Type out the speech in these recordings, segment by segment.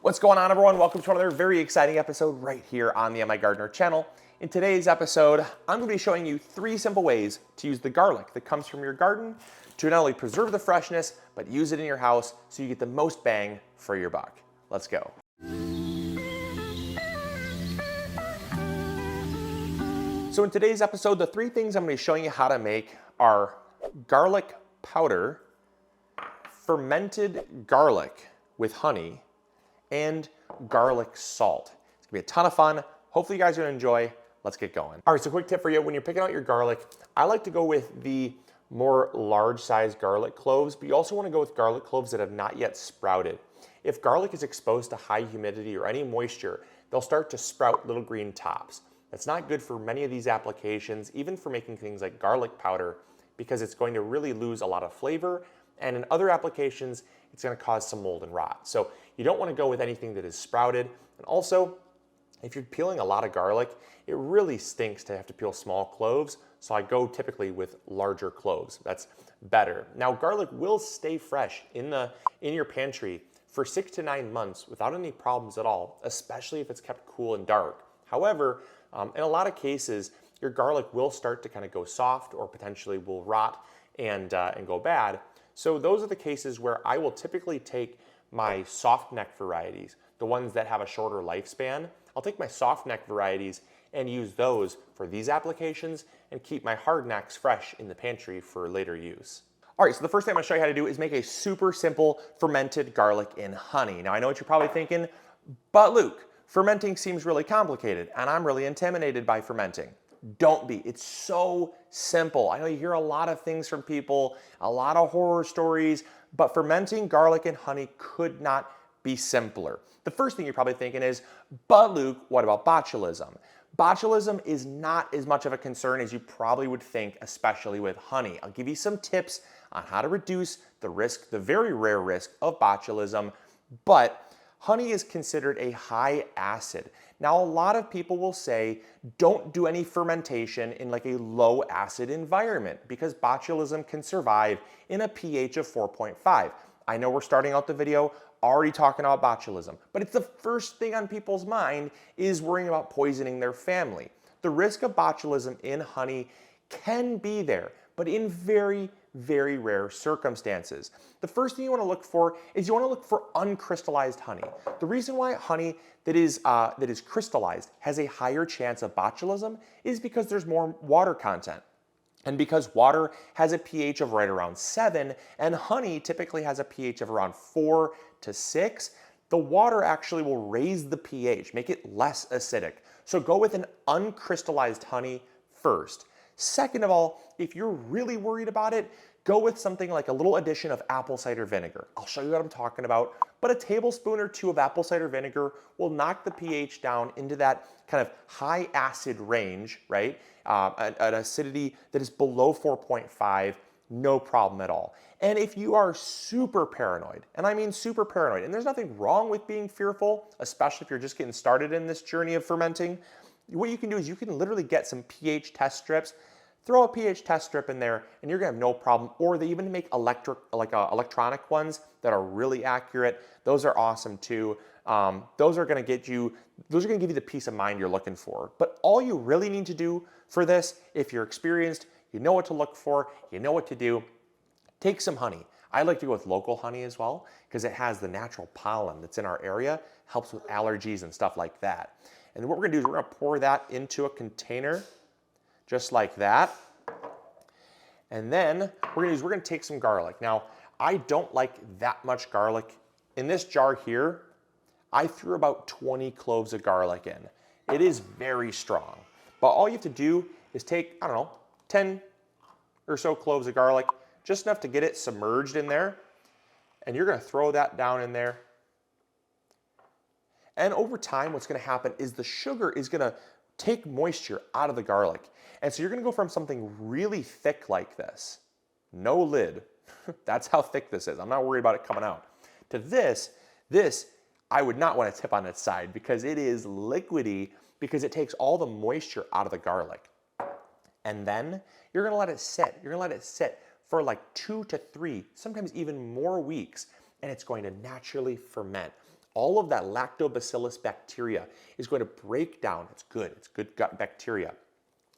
What's going on, everyone? Welcome to another very exciting episode right here on the MIgardener channel. In today's episode, I'm going to be showing you 3 simple ways to use the garlic that comes from your garden to not only preserve the freshness, but use it in your house so you get the most bang for your buck. Let's go. So in today's episode, the 3 things I'm going to be showing you how to make are garlic powder, fermented garlic with honey, and garlic salt. It's gonna be a ton of fun. Hopefully you guys are gonna enjoy. Let's get going. All right, so quick tip for you, when you're picking out your garlic, I like to go with the more large size garlic cloves, but you also wanna go with garlic cloves that have not yet sprouted. If garlic is exposed to high humidity or any moisture, they'll start to sprout little green tops. That's not good for many of these applications, even for making things like garlic powder, because it's going to really lose a lot of flavor. And in other applications, it's going to cause some mold and rot. So you don't want to go with anything that is sprouted. And also, if you're peeling a lot of garlic, it really stinks to have to peel small cloves. So I go typically with larger cloves. That's better. Now, garlic will stay fresh in your pantry for 6 to 9 months without any problems at all, especially if it's kept cool and dark. However, in a lot of cases, your garlic will start to kind of go soft or potentially will rot and go bad. So those are the cases where I will typically take my soft neck varieties, the ones that have a shorter lifespan. I'll take my soft neck varieties and use those for these applications and keep my hard necks fresh in the pantry for later use. All right, so the first thing I'm gonna show you how to do is make a super simple fermented garlic in honey. Now I know what you're probably thinking, but Luke, fermenting seems really complicated and I'm really intimidated by fermenting. Don't be. It's so simple. I know you hear a lot of things from people, a lot of horror stories, but fermenting garlic and honey could not be simpler. The first thing you're probably thinking is, but Luke, what about botulism? Botulism is not as much of a concern as you probably would think, especially with honey. I'll give you some tips on how to reduce the risk, the very rare risk of botulism, but honey is considered a high acid. Now, a lot of people will say, don't do any fermentation in like a low acid environment because botulism can survive in a pH of 4.5. I know we're starting out the video already talking about botulism, but it's the first thing on people's mind is worrying about poisoning their family. The risk of botulism in honey can be there, but in very, very rare circumstances. The first thing you want to look for is you want to look for uncrystallized honey. The reason why honey that is crystallized has a higher chance of botulism is because there's more water content. And because water has a pH of right around 7 and honey typically has a pH of around 4 to 6, the water actually will raise the pH, make it less acidic. So go with an uncrystallized honey first. Second of all, if you're really worried about it, go with something like a little addition of apple cider vinegar. I'll show you what I'm talking about, but a tablespoon or 2 of apple cider vinegar will knock the pH down into that kind of high acid range, right? An acidity that is below 4.5, no problem at all. And if you are super paranoid, and I mean super paranoid, and there's nothing wrong with being fearful, especially if you're just getting started in this journey of fermenting, what you can do is you can literally get some pH test strips, throw a pH test strip in there, and you're gonna have no problem. Or they even make electronic ones that are really accurate. Those are awesome too. Those are gonna give you the peace of mind you're looking for. But all you really need to do for this, if you're experienced, you know what to look for, you know what to do, take some honey. I like to go with local honey as well because it has the natural pollen that's in our area, helps with allergies and stuff like that. And what we're gonna do is we're gonna pour that into a container, just like that. And then we're gonna take some garlic. Now, I don't like that much garlic. In this jar here, I threw about 20 cloves of garlic in. It is very strong. But all you have to do is take, I don't know, 10 or so cloves of garlic, just enough to get it submerged in there. And you're gonna throw that down in there. And over time, what's gonna happen is the sugar is gonna take moisture out of the garlic. And so you're gonna go from something really thick like this, no lid, that's how thick this is, I'm not worried about it coming out, to this I would not wanna tip on its side because it is liquidy because it takes all the moisture out of the garlic. And then you're gonna let it sit. You're gonna let it sit for like 2 to 3, sometimes even more weeks, and it's going to naturally ferment. all of that lactobacillus bacteria is going to break down. It's good gut bacteria.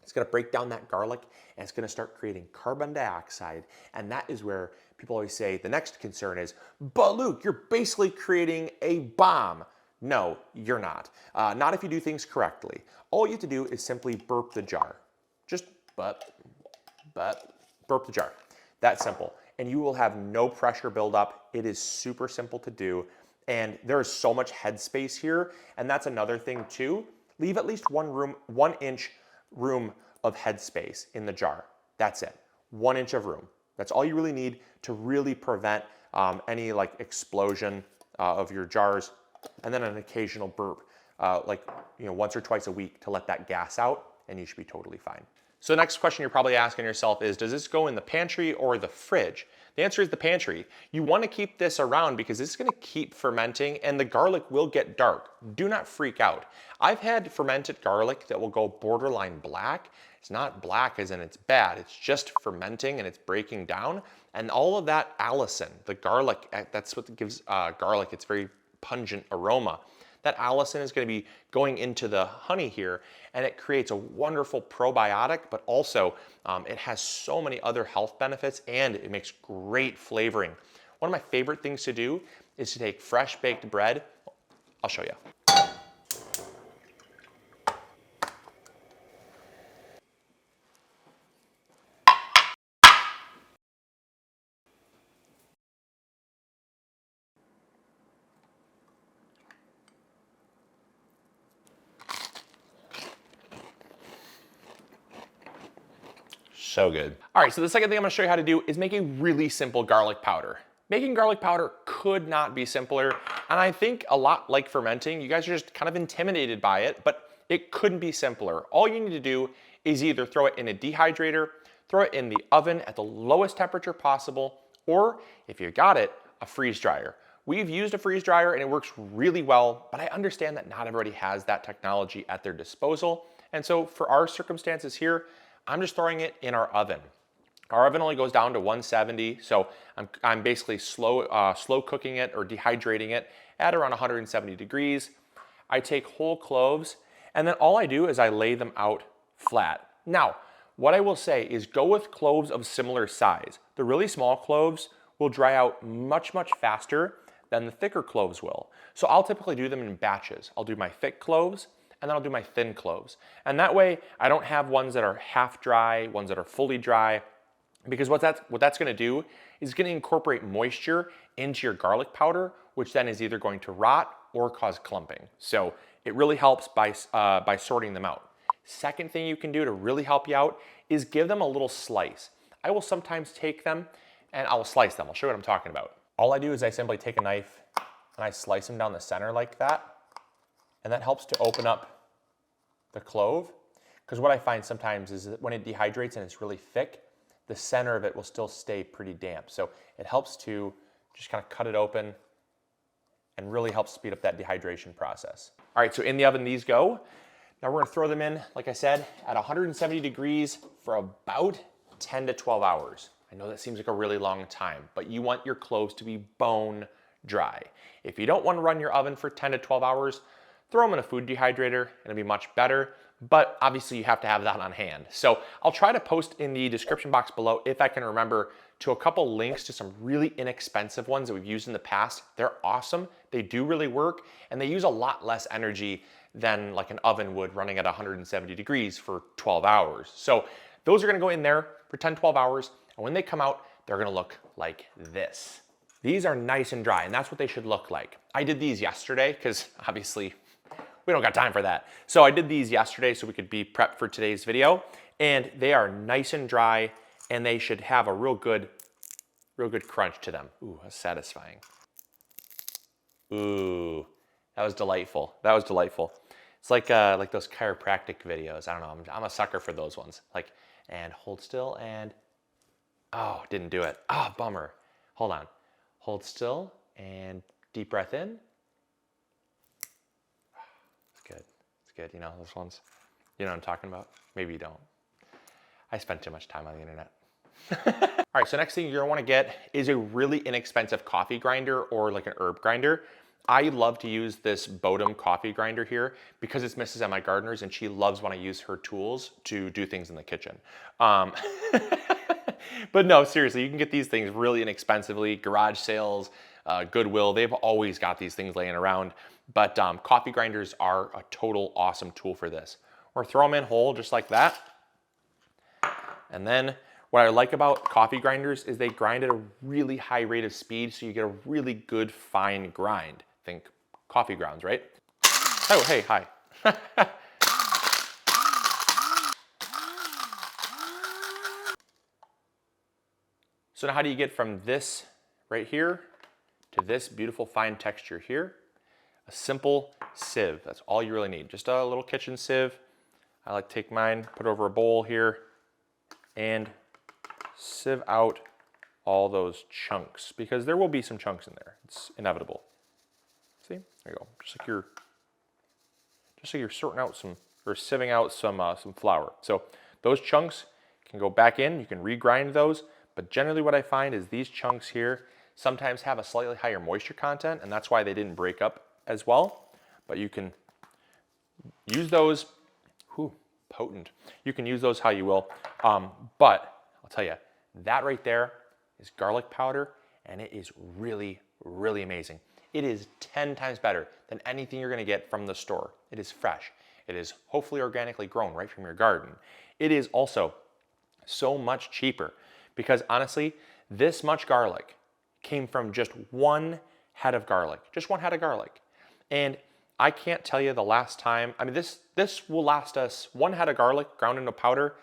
It's going to break down that garlic and it's going to start creating carbon dioxide. And that is where people always say the next concern is, but Luke, you're basically creating a bomb. No, you're not. Not if you do things correctly. All you have to do is simply burp the jar. Just burp the jar. That simple. And you will have no pressure buildup. It is super simple to do. And there is so much headspace here. And that's another thing too. Leave at least 1 inch room of headspace in the jar. That's it. 1 inch of room. That's all you really need to really prevent any like explosion of your jars. And then an occasional burp, once or twice a week to let that gas out, and you should be totally fine. So the next question you're probably asking yourself is, does this go in the pantry or the fridge? The answer is the pantry. You want to keep this around because this is going to keep fermenting and the garlic will get dark. Do not freak out. I've had fermented garlic that will go borderline black. It's not black as in it's bad. It's just fermenting and it's breaking down. And all of that allicin, the garlic, that's what gives garlic its very pungent aroma. That allicin is going to be going into the honey here, and it creates a wonderful probiotic, but also it has so many other health benefits, and it makes great flavoring. One of my favorite things to do is to take fresh baked bread. I'll show you. So good. All right, so the second thing I'm gonna show you how to do is make a really simple garlic powder. Making garlic powder could not be simpler, and I think a lot like fermenting, you guys are just kind of intimidated by it, but it couldn't be simpler. All you need to do is either throw it in a dehydrator, throw it in the oven at the lowest temperature possible, or if you got it, a freeze dryer. We've used a freeze dryer and it works really well, but I understand that not everybody has that technology at their disposal. And so for our circumstances here, I'm just throwing it in our oven. Our oven only goes down to 170, so I'm basically slow cooking it or dehydrating it at around 170 degrees. I take whole cloves, and then all I do is I lay them out flat. Now, what I will say is go with cloves of similar size. The really small cloves will dry out much, much faster than the thicker cloves will. So I'll typically do them in batches. I'll do my thick cloves, and then I'll do my thin cloves. And that way, I don't have ones that are half dry, ones that are fully dry, because what that's gonna do is gonna incorporate moisture into your garlic powder, which then is either going to rot or cause clumping. So it really helps by sorting them out. Second thing you can do to really help you out is give them a little slice. I will sometimes take them and I will slice them. I'll show you what I'm talking about. All I do is I simply take a knife and I slice them down the center like that. And that helps to open up the clove. Because what I find sometimes is that when it dehydrates and it's really thick, the center of it will still stay pretty damp. So it helps to just kind of cut it open and really helps speed up that dehydration process. All right, so in the oven these go. Now we're gonna throw them in, like I said, at 170 degrees for about 10 to 12 hours. I know that seems like a really long time, but you want your cloves to be bone dry. If you don't want to run your oven for 10 to 12 hours, throw them in a food dehydrator and it'll be much better, but obviously you have to have that on hand. So I'll try to post in the description box below, if I can remember, to a couple links to some really inexpensive ones that we've used in the past. They're awesome, they do really work, and they use a lot less energy than like an oven would running at 170 degrees for 12 hours. So those are gonna go in there for 10, 12 hours, and when they come out, they're gonna look like this. These are nice and dry, and that's what they should look like. I did these yesterday, because obviously we don't got time for that. So I did these yesterday so we could be prepped for today's video, and they are nice and dry, and they should have a real good crunch to them. Ooh, that's satisfying. Ooh, that was delightful. That was delightful. It's like those chiropractic videos. I don't know, I'm a sucker for those ones. Like, and hold still and, oh, didn't do it. Ah, oh, bummer. Hold on. Hold still and deep breath in. It's good. It's good. You know those ones? You know what I'm talking about? Maybe you don't. I spend too much time on the internet. All right, so next thing you're gonna wanna get is a really inexpensive coffee grinder or like an herb grinder. I love to use this Bodum coffee grinder here because it's Mrs. MIgardener's and she loves when I use her tools to do things in the kitchen. But no, seriously, you can get these things really inexpensively, garage sales, Goodwill, they've always got these things laying around. But coffee grinders are a total awesome tool for this. Or throw them in whole just like that. And then what I like about coffee grinders is they grind at a really high rate of speed, so you get a really good fine grind. Think coffee grounds, right? Oh, hey, hi. So now how do you get from this right here to this beautiful fine texture here? A simple sieve, that's all you really need. Just a little kitchen sieve. I like to take mine, put it over a bowl here, and sieve out all those chunks, because there will be some chunks in there. It's inevitable. See, there you go. Just like you're sorting out some, or sieving out some flour. So those chunks can go back in. You can regrind those, but generally what I find is these chunks here sometimes have a slightly higher moisture content, and that's why they didn't break up as well. But you can use those. Whew, potent. You can use those how you will. But I'll tell you, that right there is garlic powder, and it is really, really amazing. It is 10 times better than anything you're gonna get from the store. It is fresh. It is hopefully organically grown right from your garden. It is also so much cheaper because honestly, this much garlic came from just one head of garlic, just one head of garlic. And I can't tell you the last time, I mean, this will last us, one head of garlic ground into powder,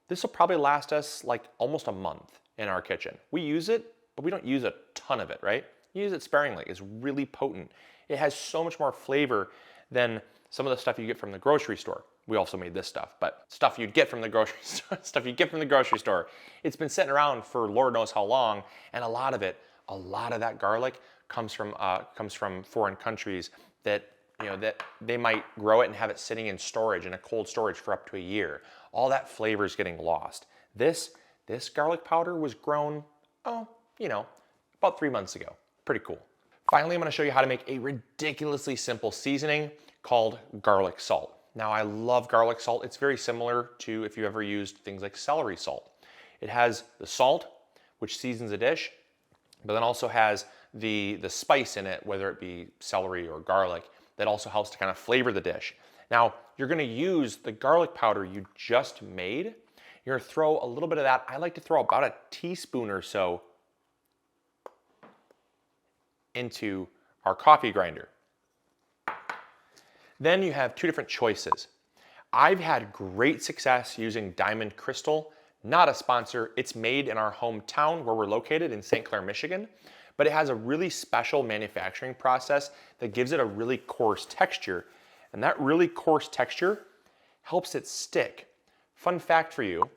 this will probably last us like almost a month in our kitchen. We use it, but we don't use a ton of it, right? You use it sparingly. It's really potent. It has so much more flavor than some of the stuff you get from the grocery store. We also made this stuff, but stuff you'd get from the grocery store, It's been sitting around for Lord knows how long, and a lot of that garlic comes from foreign countries that, you know, that they might grow it and have it sitting in storage, in a cold storage for up to a year. All that flavor is getting lost. This garlic powder was grown, about 3 months ago. Pretty cool. Finally, I'm gonna show you how to make a ridiculously simple seasoning called garlic salt. Now, I love garlic salt. It's very similar to if you ever used things like celery salt. It has the salt, which seasons a dish, but then also has the spice in it, whether it be celery or garlic, that also helps to kind of flavor the dish. Now, you're gonna use the garlic powder you just made. You're gonna throw a little bit of that. I like to throw about a teaspoon or so into our coffee grinder. Then you have two different choices. I've had great success using Diamond Crystal, not a sponsor. It's made in our hometown where we're located in St. Clair, Michigan, but it has a really special manufacturing process that gives it a really coarse texture. And that really coarse texture helps it stick. Fun fact for you,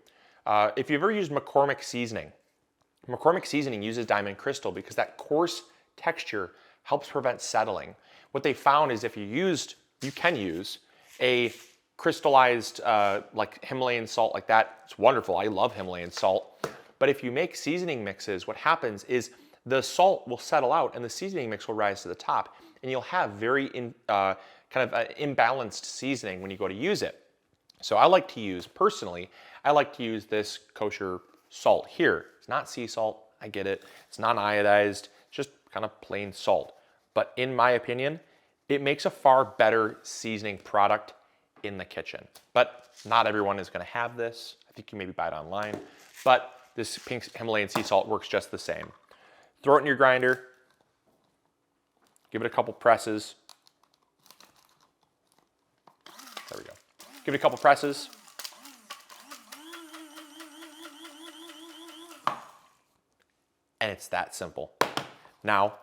if you've ever used McCormick seasoning uses Diamond Crystal because that coarse texture helps prevent settling. What they found is if you can use a crystallized like Himalayan salt like that. It's wonderful. I love Himalayan salt. But if you make seasoning mixes, what happens is the salt will settle out and the seasoning mix will rise to the top, and you'll have very imbalanced seasoning when you go to use it. So I like to use this kosher salt here. It's not sea salt. I get it. It's not iodized. It's just kind of plain salt. But in my opinion, it makes a far better seasoning product in the kitchen. But not everyone is going to have this. I think you maybe buy it online. But this pink Himalayan sea salt works just the same. Throw it in your grinder. Give it a couple presses. There we go. Give it a couple presses. And it's that simple. Now,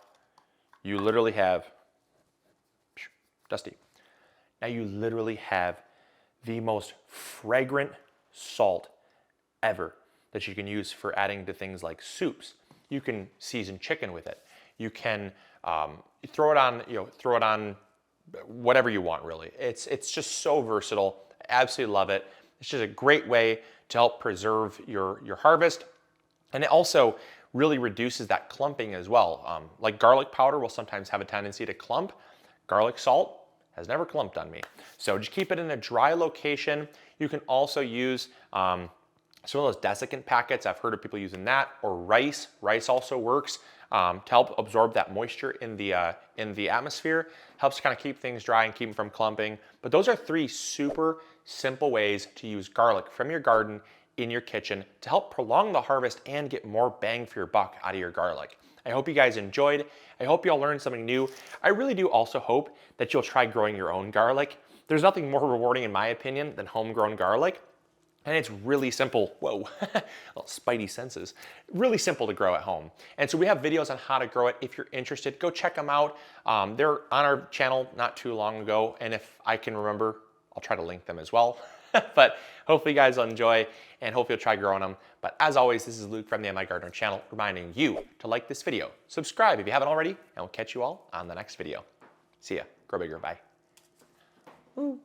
you literally have, Dusty. Now you literally have the most fragrant salt ever that you can use for adding to things like soups. You can season chicken with it. You can throw it on whatever you want, really. It's just so versatile. I absolutely love it. It's just a great way to help preserve your harvest. And it also, really reduces that clumping as well. Like garlic powder will sometimes have a tendency to clump. Garlic salt has never clumped on me. So just keep it in a dry location. You can also use some of those desiccant packets. I've heard of people using that, or rice. Rice also works to help absorb that moisture in the atmosphere. Helps kind of keep things dry and keep them from clumping. But those are 3 super simple ways to use garlic from your garden in your kitchen to help prolong the harvest and get more bang for your buck out of your garlic. I hope you guys enjoyed. I hope you all learned something new. I really do also hope that you'll try growing your own garlic. There's nothing more rewarding, in my opinion, than homegrown garlic. And it's really simple. Whoa, little spidey senses. Really simple to grow at home. And so we have videos on how to grow it. If you're interested, go check them out. They're on our channel not too long ago. And if I can remember, I'll try to link them as well. But hopefully you guys will enjoy and hope you'll try growing them. But as always, this is Luke from the MIgardener channel, reminding you to like this video, subscribe if you haven't already, and we'll catch you all on the next video. See ya. Grow bigger. Bye. Woo.